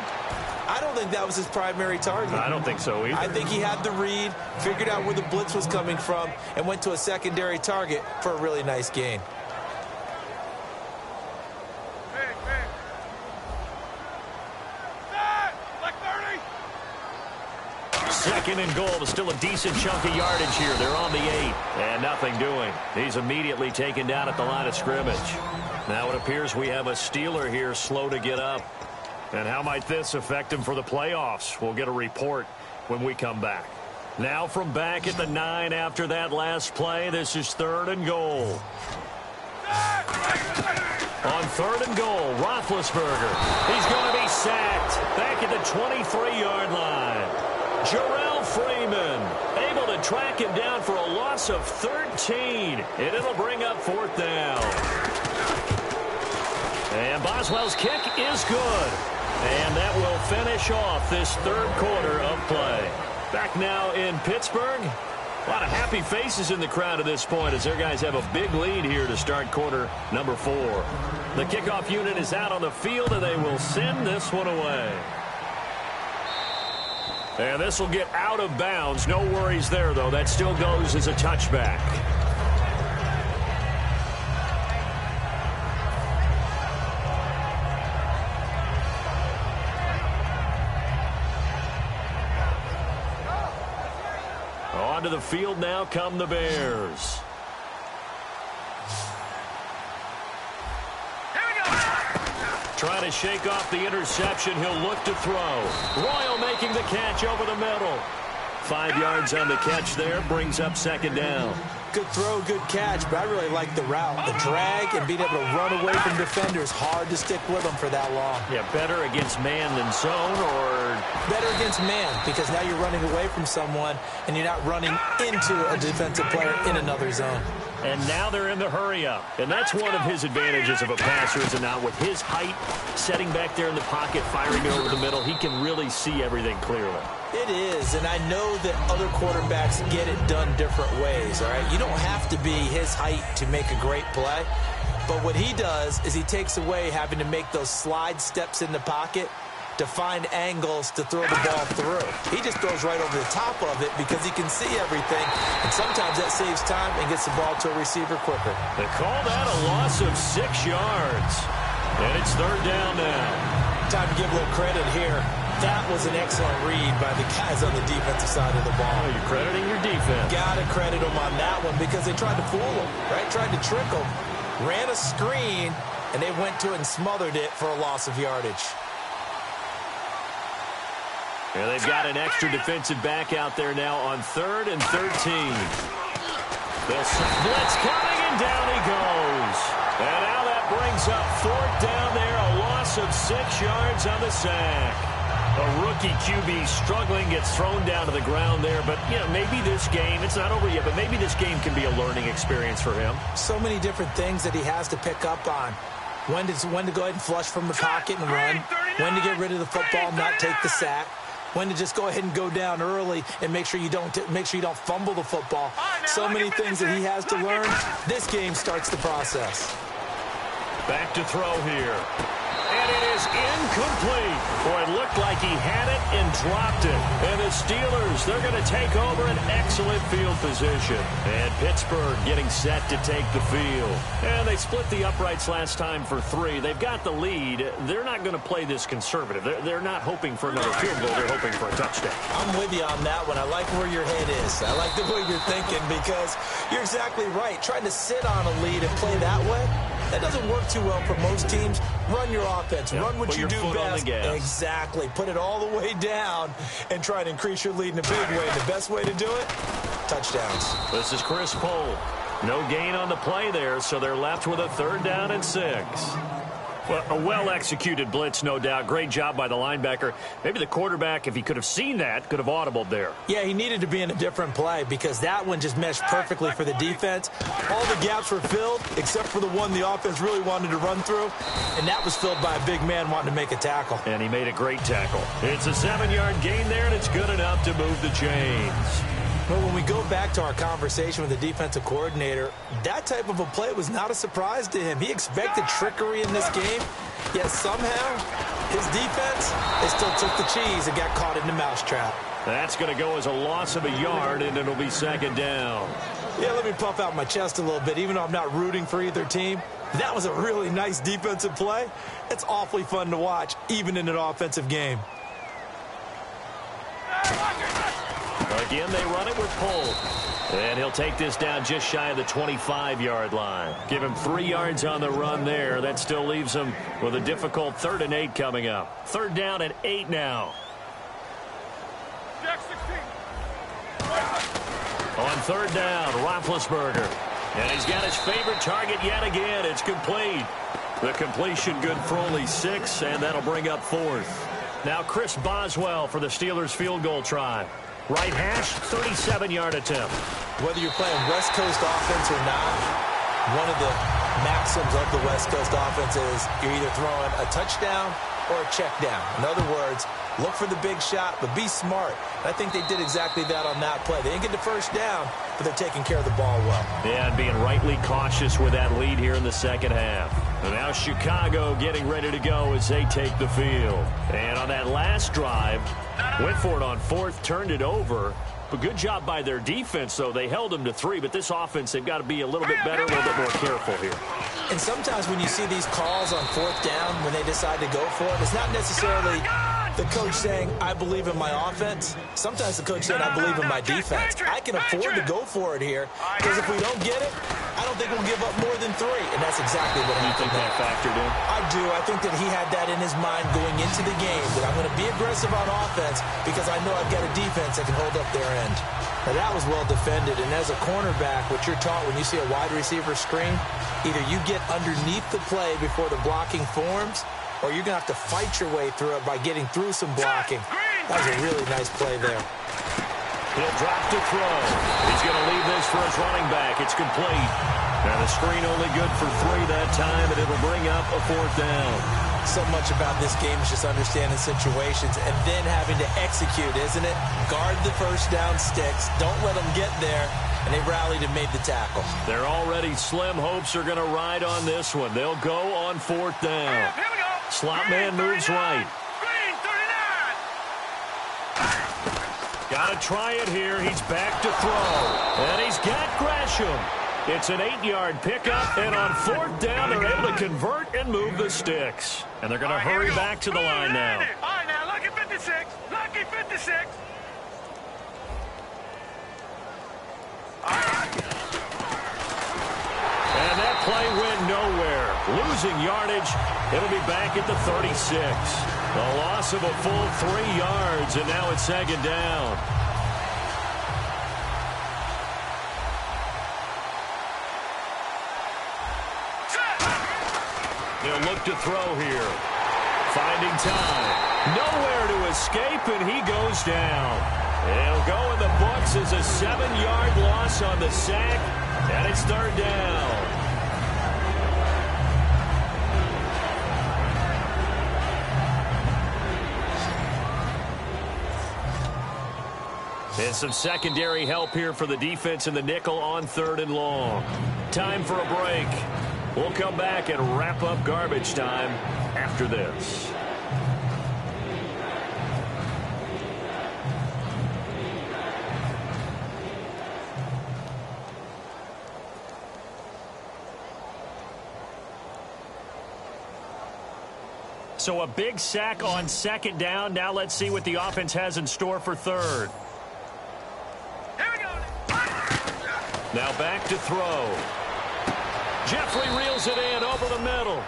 I don't think that was his primary target. I don't think so either. I think he had the read, figured out where the blitz was coming from, and went to a secondary target for a really nice gain. Second and goal, but still a decent chunk of yardage here. They're on the 8, and nothing doing. He's immediately taken down at the line of scrimmage. Now it appears we have a Steeler here slow to get up. And how might this affect him for the playoffs? We'll get a report when we come back. Now from back at the 9 after that last play, this is 3rd and goal. On 3rd and goal, Roethlisberger. He's going to be sacked back at the 23-yard line. Jarrell Freeman able to track him down for a loss of 13, and it'll bring up 4th down. And Boswell's kick is good, and that will finish off this 3rd quarter of play. Back now in Pittsburgh. A lot of happy faces in the crowd at this point as their guys have a big lead here to start quarter number 4. The kickoff unit is out on the field, and they will send this one away. And this will get out of bounds. No worries there, though. That still goes as a touchback. Onto the field now come the Bears. Trying to shake off the interception. He'll look to throw. Royal making the catch over the middle. 5 yards on the catch there. Brings up 2nd down. Good throw, good catch, but I really like the route. The drag and being able to run away from defenders. Hard to stick with them for that long. Yeah, better against man than zone, or? Better against man, because now you're running away from someone and you're not running into a defensive player in another zone. And now they're in the hurry-up. And that's one of his advantages of a passer, is it not? With his height, setting back there in the pocket, firing it over the middle, he can really see everything clearly. It is, and I know that other quarterbacks get it done different ways, all right? You don't have to be his height to make a great play. But what he does is he takes away having to make those slide steps in the pocket to find angles to throw the ball through. He just throws right over the top of it because he can see everything, and sometimes that saves time and gets the ball to a receiver quicker. They call that a loss of 6 yards, and it's 3rd down now. Time to give a little credit here. That was an excellent read by the guys on the defensive side of the ball. Oh, you're crediting your defense. Got to credit them on that one because they tried to fool him, right? Tried to trick him. Ran a screen, and they went to it and smothered it for a loss of yardage. Yeah, they've got an extra defensive back out there now on 3rd and 13. They'll blitz coming, and down he goes. And now that brings up 4th down there, a loss of 6 yards on the sack. A rookie QB struggling, gets thrown down to the ground there. But, you know, maybe this game, it's not over yet, but maybe this game can be a learning experience for him. So many different things that he has to pick up on. When to go ahead and flush from the pocket and run. When to get rid of the football and not take the sack. when to just go ahead and go down early and make sure you don't fumble the football. So many things that he has to learn. This game starts the process. Back to throw here. And it is incomplete. Boy, it looked like he had it and dropped it. And the Steelers, they're going to take over an excellent field position. And Pittsburgh getting set to take the field. And they split the uprights last time for 3. They've got the lead. They're not going to play this conservative. They're not hoping for another field goal. They're hoping for a touchdown. I'm with you on that one. I like where your head is. I like the way you're thinking because you're exactly right. Trying to sit on a lead and play that way, that doesn't work too well for most teams. Run your offense. Run what you do best. Exactly. Put it all the way down and try to increase your lead in a big way. The best way to do it, touchdowns. This is Chris Pohl. No gain on the play there, so they're left with a 3rd down and 6. Well, a well-executed blitz, no doubt. Great job by the linebacker. Maybe the quarterback, if he could have seen that, could have audibled there. Yeah, he needed to be in a different play because that one just meshed perfectly for the defense. All the gaps were filled except for the one the offense really wanted to run through, and that was filled by a big man wanting to make a tackle. And he made a great tackle. It's a 7-yard gain there, and it's good enough to move the chains. But when we go back to our conversation with the defensive coordinator, that type of a play was not a surprise to him. He expected trickery in this game, yet somehow his defense, they still took the cheese and got caught in the mousetrap. That's going to go as a loss of a yard, and it'll be 2nd down. Yeah, let me puff out my chest a little bit, even though I'm not rooting for either team. That was a really nice defensive play. It's awfully fun to watch, even in an offensive game. Again, they run it with Pohl. And he'll take this down just shy of the 25-yard line. Give him 3 yards on the run there. That still leaves him with a difficult 3rd and 8 coming up. 3rd down and 8 now. On 3rd down, Roethlisberger. And he's got his favorite target yet again. It's complete. The completion good for only 6, and that'll bring up 4th. Now Chris Boswell for the Steelers field goal try. Right hash, 37-yard attempt. Whether you're playing West Coast offense or not, one of the maxims of the West Coast offense is you're either throwing a touchdown or a check down. In other words, look for the big shot, but be smart. And I think they did exactly that on that play. They didn't get the 1st down, but they're taking care of the ball well. Yeah, and being rightly cautious with that lead here in the 2nd half. And now Chicago getting ready to go as they take the field. And on that last drive, went for it on 4th, turned it over. But good job by their defense, though. They held them to 3, but this offense, they've got to be a little bit better, a little bit more careful here. And sometimes when you see these calls on 4th down, when they decide to go for it, it's not necessarily the coach saying, I believe in my offense. Sometimes the coach saying, I believe in my defense. I can afford to go for it here, because if we don't get it, I don't think we'll give up more than 3. And that's exactly what happened. You think that factored in? I do. I think that he had that in his mind going into the game, that I'm going to be aggressive on offense because I know I've got a defense that can hold up their end. Now, that was well defended. And as a cornerback, what you're taught when you see a wide receiver screen, either you get underneath the play before the blocking forms, or you're going to have to fight your way through it by getting through some blocking. That was a really nice play there. He'll drop to throw. He's going to leave this for his running back. It's complete. And the screen only good for 3 that time, and it'll bring up a 4th down. So much about this game is just understanding situations and then having to execute, isn't it? Guard the 1st down sticks. Don't let them get there. And they rallied and made the tackle. They're already slim hopes are going to ride on this one. They'll go on 4th down. Slot man moves right. Got to try it here. He's back to throw. And he's got Gresham. It's an 8-yard pickup, and on 4th down, they're able to convert and move the sticks. And they're going to hurry back to the line now. All right, now, lucky 56. Lucky 56. And that play went nowhere. Losing yardage. It'll be back at the 36. A loss of a full 3 yards, and now it's 2nd down. He'll look to throw here. Finding time. Nowhere to escape, and he goes down. It'll go in the books as a 7-yard loss on the sack, and it's 3rd down. And some secondary help here for the defense in the nickel on 3rd and long. Time for a break. We'll come back and wrap up garbage time after this. So a big sack on 2nd down. Now let's see what the offense has in store for 3rd. Now back to throw. Jeffrey reels it in over the middle.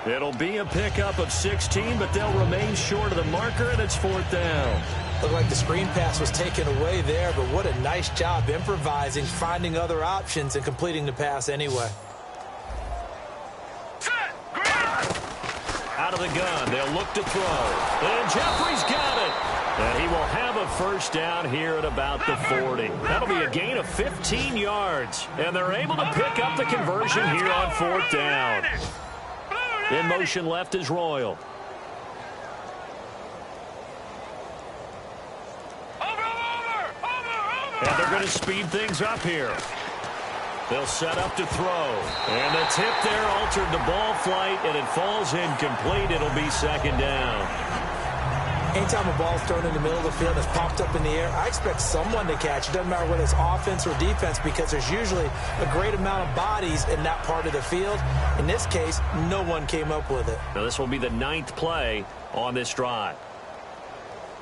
It'll be a pickup of 16, but they'll remain short of the marker, and it's 4th down. Looked like the screen pass was taken away there, but what a nice job improvising, finding other options, and completing the pass anyway. Out of the gun, they'll look to throw. And Jeffrey's got it. And he will have a 1st down here at about the 40. That'll be a gain of 15 yards. And they're able to pick up the conversion here on 4th down. In motion left is Royal. And they're going to speed things up here. They'll set up to throw. And the tip there altered the ball flight, and it falls incomplete. It'll be 2nd down. Anytime a ball's thrown in the middle of the field that's popped up in the air, I expect someone to catch. It doesn't matter whether it's offense or defense, because there's usually a great amount of bodies in that part of the field. In this case, no one came up with it. Now this will be the 9th play on this drive.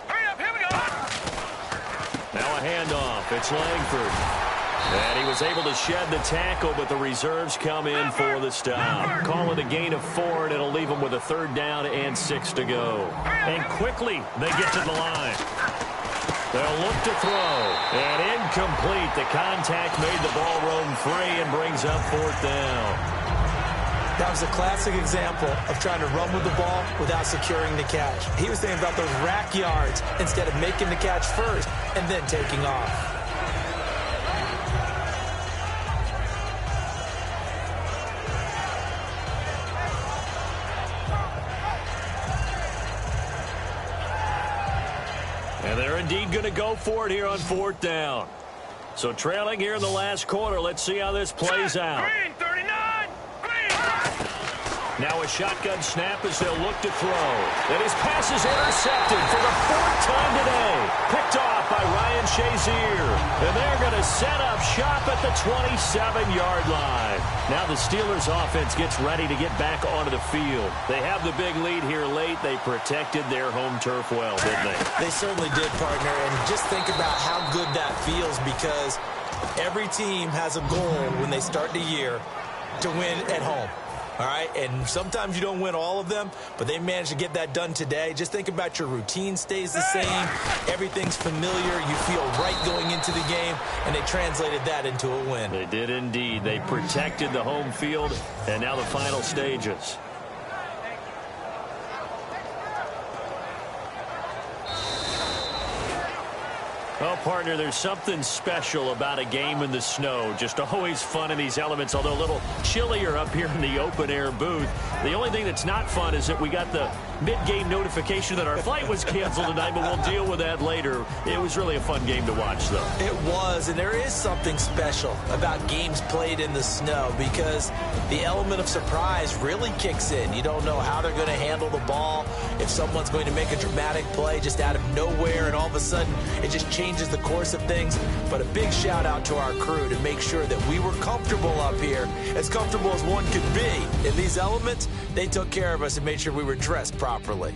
Hurry up, here we go. Now a handoff. It's Langford. And he was able to shed the tackle, but the reserves come in for the stop. Call it a gain of 4, and it'll leave them with a 3rd down and 6 to go. And quickly, they get to the line. They'll look to throw. And incomplete. The contact made the ball roam free and brings up 4th down. That was a classic example of trying to run with the ball without securing the catch. He was thinking about those rack yards instead of making the catch first and then taking off. And they're indeed going to go for it here on 4th down. So trailing here in the last quarter. Let's see how this plays out. Green, 39. Now a shotgun snap as they'll look to throw. And his pass is intercepted for the 4th time today. Picked off by Ryan Shazier. And they're going to set up shop at the 27-yard line. Now the Steelers offense gets ready to get back onto the field. They have the big lead here late. They protected their home turf well, didn't they? They certainly did, partner. And just think about how good that feels, because every team has a goal when they start the year to win at home. All right, and sometimes you don't win all of them, but they managed to get that done today. Just think about your routine stays the same. Everything's familiar. You feel right going into the game, and they translated that into a win. They did indeed. They protected the home field, and now the final stages. Well, partner, there's something special about a game in the snow. Just always fun in these elements, although a little chillier up here in the open-air booth. The only thing that's not fun is that we got the mid-game notification that our flight was canceled tonight, but we'll deal with that later. It was really a fun game to watch, though. It was, and there is something special about games played in the snow, because the element of surprise really kicks in. You don't know how they're going to handle the ball, if someone's going to make a dramatic play just out of nowhere, and all of a sudden it just changes the course of things. But a big shout out to our crew to make sure that we were comfortable up here, as comfortable as one could be. In these elements, they took care of us and made sure we were dressed properly.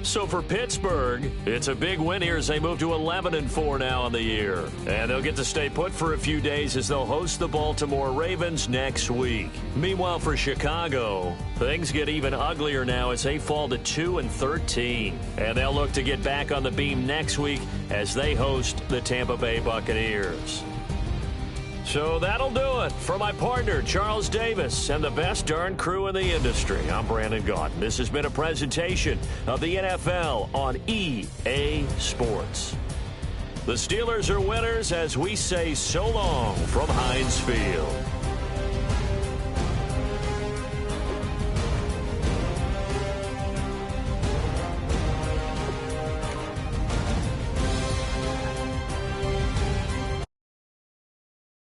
So for Pittsburgh, it's a big win here as they move to 11-4 now on the year. And they'll get to stay put for a few days as they'll host the Baltimore Ravens next week. Meanwhile, for Chicago, things get even uglier now as they fall to 2-13. And they'll look to get back on the beam next week as they host the Tampa Bay Buccaneers. So that'll do it. For my partner, Charles Davis, and the best darn crew in the industry, I'm Brandon Gaudin. This has been a presentation of the NFL on EA Sports. The Steelers are winners as we say so long from Heinz Field.